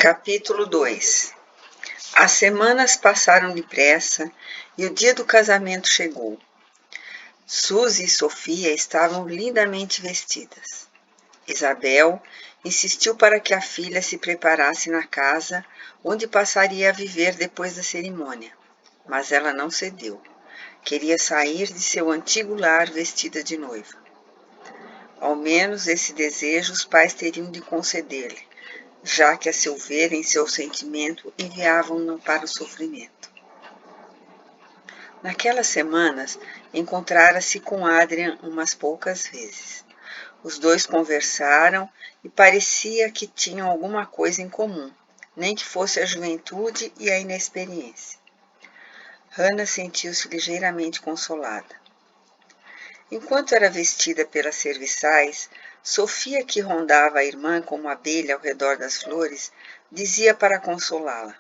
Capítulo 2. As semanas passaram depressa e o dia do casamento chegou. Suzy e Sofia estavam lindamente vestidas. Isabel insistiu para que a filha se preparasse na casa onde passaria a viver depois da cerimônia, mas ela não cedeu. Queria sair de seu antigo lar vestida de noiva. Ao menos esse desejo os pais teriam de conceder-lhe, já que, a seu ver, em seu sentimento, enviavam-no para o sofrimento. Naquelas semanas, encontrara-se com Adrian umas poucas vezes. Os dois conversaram e parecia que tinham alguma coisa em comum, nem que fosse a juventude e a inexperiência. Hannah sentiu-se ligeiramente consolada. Enquanto era vestida pelas serviçais, Sofia, que rondava a irmã como abelha ao redor das flores, dizia para consolá-la: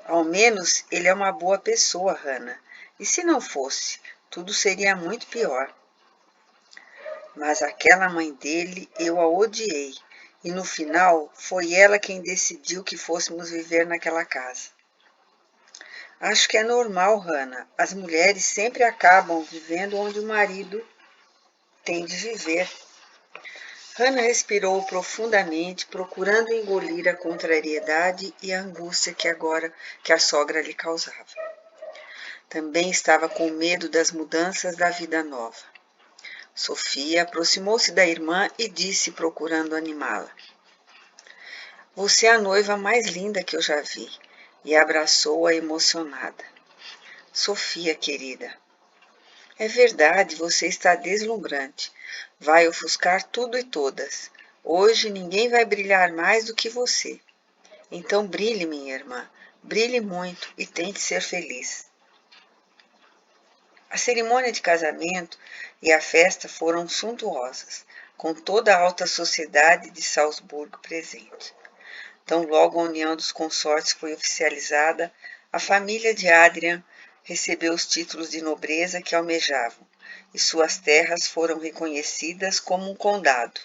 "Ao menos ele é uma boa pessoa, Hannah, e se não fosse, tudo seria muito pior. Mas aquela mãe dele eu a odiei, e no final foi ela quem decidiu que fôssemos viver naquela casa. Acho que é normal, Hannah. As mulheres sempre acabam vivendo onde o marido tem de viver." Hannah respirou profundamente, procurando engolir a contrariedade e a angústia que a sogra lhe causava. Também estava com medo das mudanças da vida nova. Sofia aproximou-se da irmã e disse, procurando animá-la: "Você é a noiva mais linda que eu já vi." E abraçou-a emocionada. "Sofia, querida, é verdade, você está deslumbrante. Vai ofuscar tudo e todas. Hoje ninguém vai brilhar mais do que você. Então brilhe, minha irmã, brilhe muito e tente ser feliz." A cerimônia de casamento e a festa foram suntuosas, com toda a alta sociedade de Salzburgo presente. Tão logo a união dos consortes foi oficializada, a família de Adrian recebeu os títulos de nobreza que almejavam, e suas terras foram reconhecidas como um condado.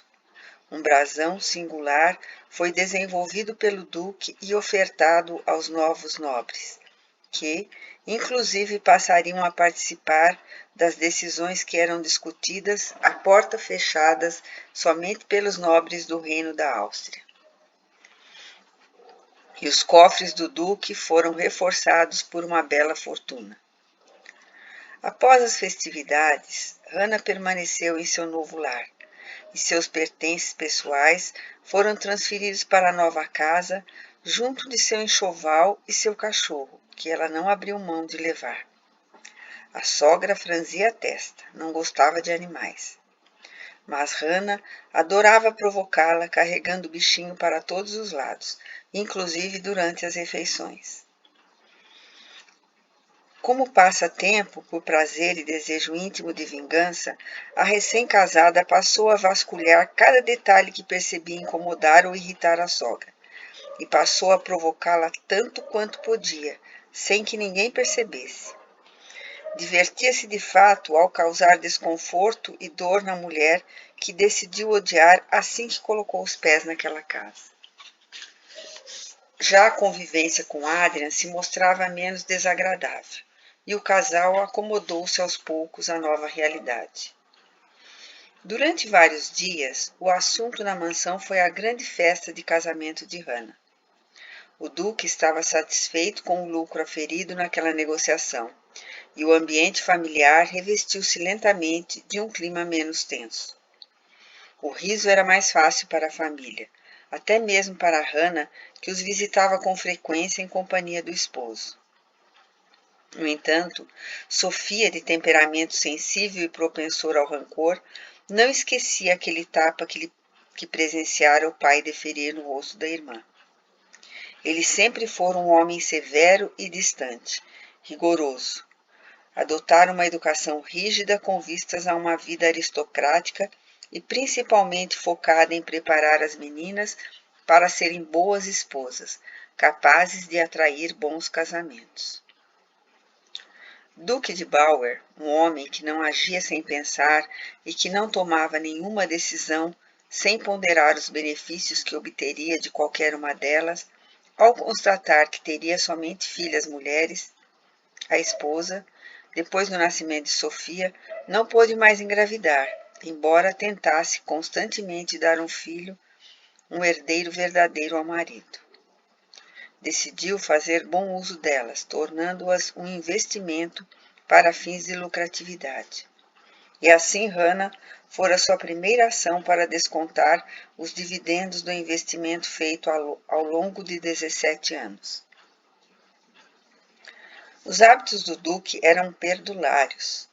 Um brasão singular foi desenvolvido pelo duque e ofertado aos novos nobres, que, inclusive, passariam a participar das decisões que eram discutidas a porta fechadas somente pelos nobres do reino da Áustria. E os cofres do duque foram reforçados por uma bela fortuna. Após as festividades, Hannah permaneceu em seu novo lar, e seus pertences pessoais foram transferidos para a nova casa, junto de seu enxoval e seu cachorro, que ela não abriu mão de levar. A sogra franzia a testa, não gostava de animais. Mas Hannah adorava provocá-la, carregando o bichinho para todos os lados, inclusive durante as refeições. Como passatempo, por prazer e desejo íntimo de vingança, a recém-casada passou a vasculhar cada detalhe que percebia incomodar ou irritar a sogra, e passou a provocá-la tanto quanto podia, sem que ninguém percebesse. Divertia-se de fato ao causar desconforto e dor na mulher que decidiu odiar assim que colocou os pés naquela casa. Já a convivência com Adrian se mostrava menos desagradável, e o casal acomodou-se aos poucos à nova realidade. Durante vários dias, o assunto na mansão foi a grande festa de casamento de Hannah. O duque estava satisfeito com o lucro aferido naquela negociação, e o ambiente familiar revestiu-se lentamente de um clima menos tenso. O riso era mais fácil para a família, até mesmo para Hannah, que os visitava com frequência em companhia do esposo. No entanto, Sofia, de temperamento sensível e propensor ao rancor, não esquecia aquele tapa que presenciara o pai deferir no rosto da irmã. Ele sempre fora um homem severo e distante, rigoroso. Adotara uma educação rígida com vistas a uma vida aristocrática e principalmente focada em preparar as meninas para serem boas esposas, capazes de atrair bons casamentos. Duque de Bauer, um homem que não agia sem pensar e que não tomava nenhuma decisão sem ponderar os benefícios que obteria de qualquer uma delas, ao constatar que teria somente filhas mulheres, a esposa, depois do nascimento de Sofia, não pôde mais engravidar, embora tentasse constantemente dar um herdeiro verdadeiro ao marido. Decidiu fazer bom uso delas, tornando-as um investimento para fins de lucratividade. E assim Hannah fora sua primeira ação para descontar os dividendos do investimento feito ao longo de 17 anos. Os hábitos do duque eram perdulários.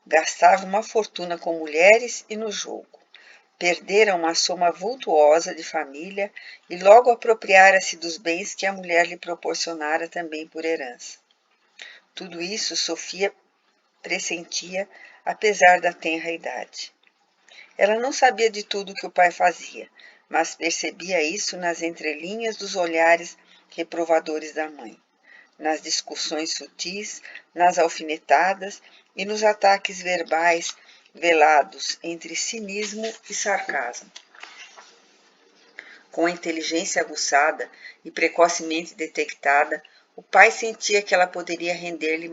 Gastava uma fortuna com mulheres e no jogo. Perdera uma soma vultuosa de família e logo apropriara-se dos bens que a mulher lhe proporcionara também por herança. Tudo isso Sofia pressentia, apesar da tenra idade. Ela não sabia de tudo o que o pai fazia, mas percebia isso nas entrelinhas dos olhares reprovadores da mãe, nas discussões sutis, nas alfinetadas e nos ataques verbais velados entre cinismo e sarcasmo. Com a inteligência aguçada e precocemente detectada, o pai sentia que ela poderia render-lhe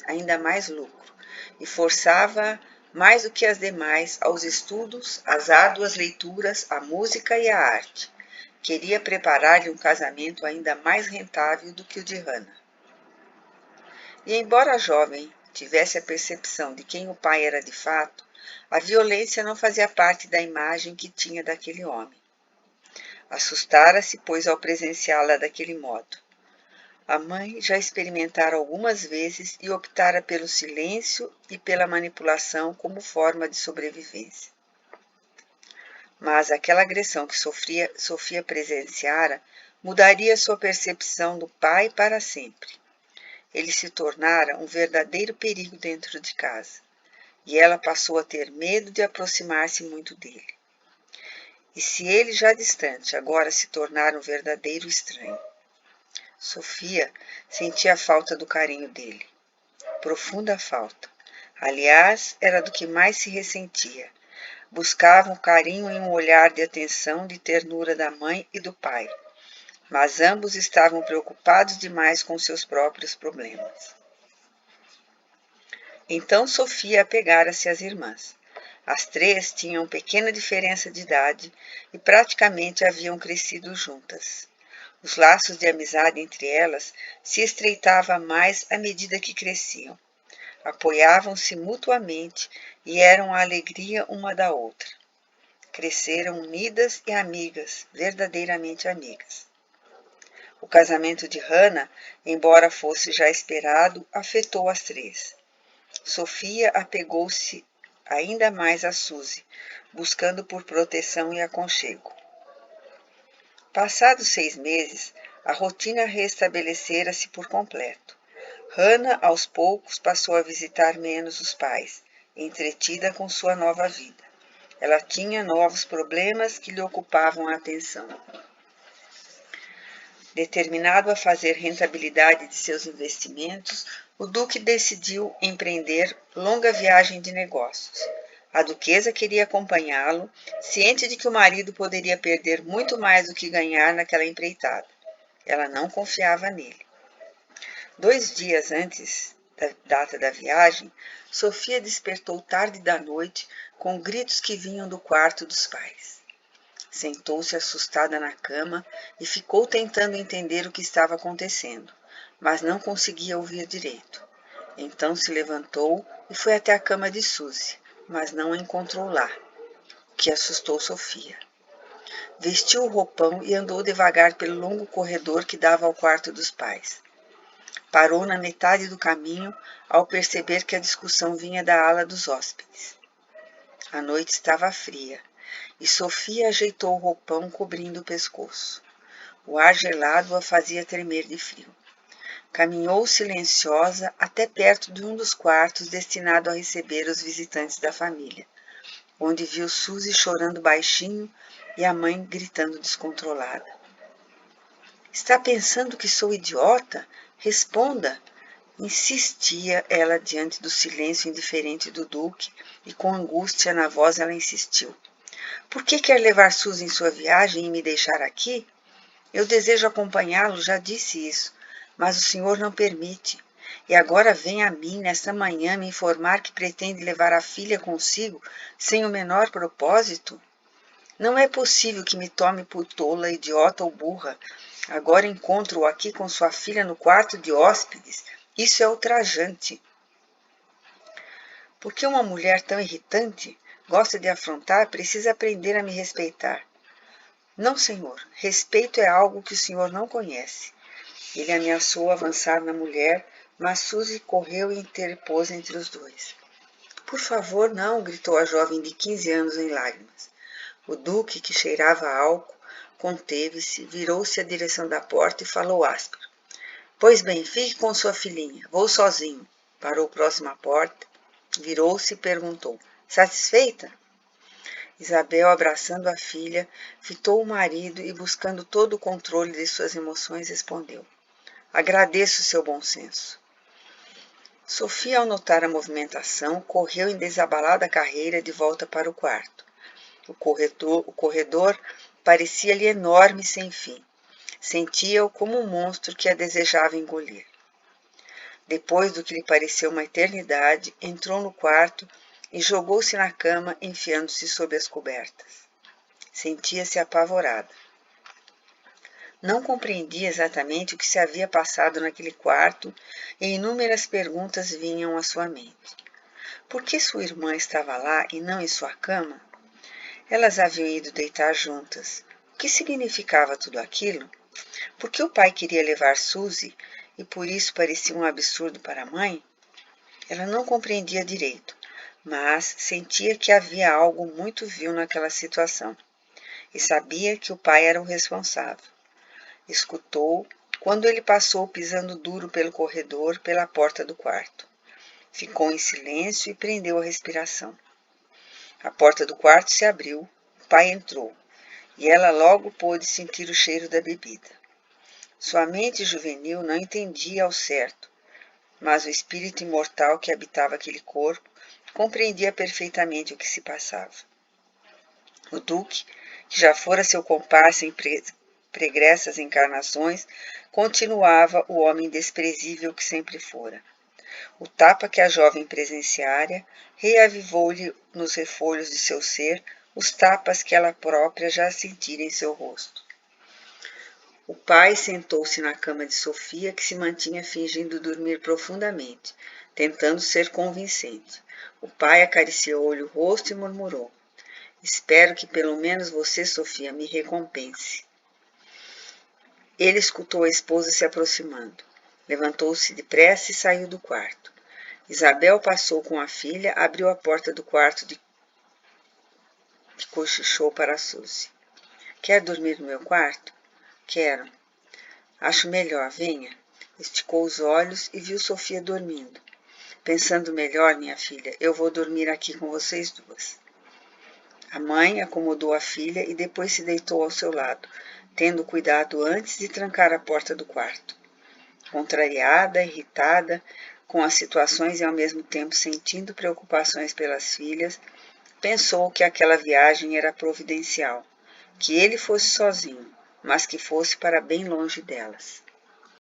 ainda mais lucro e forçava-a mais do que as demais aos estudos, às árduas leituras, à música e à arte. Queria preparar-lhe um casamento ainda mais rentável do que o de Hannah. E embora a jovem tivesse a percepção de quem o pai era de fato, a violência não fazia parte da imagem que tinha daquele homem. Assustara-se, pois, ao presenciá-la daquele modo. A mãe já experimentara algumas vezes e optara pelo silêncio e pela manipulação como forma de sobrevivência. Mas aquela agressão que Sofia presenciara mudaria sua percepção do pai para sempre. Ele se tornara um verdadeiro perigo dentro de casa, e ela passou a ter medo de aproximar-se muito dele. E se ele, já distante, agora se tornara um verdadeiro estranho? Sofia sentia a falta do carinho dele, profunda falta. Aliás, era do que mais se ressentia. Buscava um carinho em um olhar de atenção, de ternura da mãe e do pai. Mas ambos estavam preocupados demais com seus próprios problemas. Então Sofia apegara-se às irmãs. As três tinham pequena diferença de idade e praticamente haviam crescido juntas. Os laços de amizade entre elas se estreitavam mais à medida que cresciam. Apoiavam-se mutuamente e eram a alegria uma da outra. Cresceram unidas e amigas, verdadeiramente amigas. O casamento de Hannah, embora fosse já esperado, afetou as três. Sofia apegou-se ainda mais a Suzy, buscando por proteção e aconchego. Passados 6 meses, a rotina restabelecera-se por completo. Hannah, aos poucos, passou a visitar menos os pais, entretida com sua nova vida. Ela tinha novos problemas que lhe ocupavam a atenção. Determinado a fazer rentabilidade de seus investimentos, o duque decidiu empreender longa viagem de negócios. A duquesa queria acompanhá-lo, ciente de que o marido poderia perder muito mais do que ganhar naquela empreitada. Ela não confiava nele. 2 dias antes da data da viagem, Sofia despertou tarde da noite com gritos que vinham do quarto dos pais. Sentou-se assustada na cama e ficou tentando entender o que estava acontecendo, mas não conseguia ouvir direito. Então se levantou e foi até a cama de Suzy, mas não a encontrou lá, o que assustou Sofia. Vestiu o roupão e andou devagar pelo longo corredor que dava ao quarto dos pais. Parou na metade do caminho ao perceber que a discussão vinha da ala dos hóspedes. A noite estava fria e Sofia ajeitou o roupão cobrindo o pescoço. O ar gelado a fazia tremer de frio. Caminhou silenciosa até perto de um dos quartos destinado a receber os visitantes da família, onde viu Suzy chorando baixinho e a mãe gritando descontrolada. Está pensando que sou idiota? Responda! Insistia ela diante do silêncio indiferente do duque, e com angústia na voz ela insistiu. Por que quer levar Suzy em sua viagem e me deixar aqui? Eu desejo acompanhá-lo, já disse isso, mas o senhor não permite. E agora vem a mim, nesta manhã, me informar que pretende levar a filha consigo sem o menor propósito? Não é possível que me tome por tola, idiota ou burra. Agora encontro-o aqui com sua filha no quarto de hóspedes. Isso é ultrajante. Porque uma mulher tão irritante gosta de afrontar, precisa aprender a me respeitar. Não, senhor. Respeito é algo que o senhor não conhece. Ele ameaçou avançar na mulher, mas Suzy correu e interpôs entre os dois. Por favor, não, gritou a jovem de 15 anos em lágrimas. O duque, que cheirava a álcool, conteve-se, virou-se à direção da porta e falou áspero. Pois bem, fique com sua filhinha. Vou sozinho. Parou próximo à porta, virou-se e perguntou. Satisfeita? Isabel, abraçando a filha, fitou o marido e, buscando todo o controle de suas emoções, respondeu. Agradeço seu bom senso. Sofia, ao notar a movimentação, correu em desabalada carreira de volta para o quarto. O corredor parecia-lhe enorme sem fim. Sentia-o como um monstro que a desejava engolir. Depois do que lhe pareceu uma eternidade, entrou no quarto e jogou-se na cama, enfiando-se sob as cobertas. Sentia-se apavorada. Não compreendia exatamente o que se havia passado naquele quarto e inúmeras perguntas vinham à sua mente. Por que sua irmã estava lá e não em sua cama? Elas haviam ido deitar juntas. O que significava tudo aquilo? Por que o pai queria levar Suzy e por isso parecia um absurdo para a mãe? Ela não compreendia direito, mas sentia que havia algo muito vil naquela situação e sabia que o pai era o responsável. Escutou quando ele passou pisando duro pelo corredor, pela porta do quarto. Ficou em silêncio e prendeu a respiração. A porta do quarto se abriu, o pai entrou, e ela logo pôde sentir o cheiro da bebida. Sua mente juvenil não entendia ao certo, mas o espírito imortal que habitava aquele corpo compreendia perfeitamente o que se passava. O duque, que já fora seu comparsa em pregressas encarnações, continuava o homem desprezível que sempre fora. O tapa que a jovem presenciara reavivou-lhe nos refolhos de seu ser os tapas que ela própria já sentira em seu rosto. O pai sentou-se na cama de Sofia, que se mantinha fingindo dormir profundamente, tentando ser convincente. O pai acariciou-lhe o rosto e murmurou. Espero que pelo menos você, Sofia, me recompense. Ele escutou a esposa se aproximando. Levantou-se depressa e saiu do quarto. Isabel passou com a filha, abriu a porta do quarto e cochichou para Suzy. Quer dormir no meu quarto? Quero. Acho melhor, venha. Esticou os olhos e viu Sofia dormindo. Pensando melhor, minha filha, eu vou dormir aqui com vocês duas. A mãe acomodou a filha e depois se deitou ao seu lado, tendo cuidado antes de trancar a porta do quarto. Contrariada, irritada com as situações e ao mesmo tempo sentindo preocupações pelas filhas, pensou que aquela viagem era providencial, que ele fosse sozinho, mas que fosse para bem longe delas.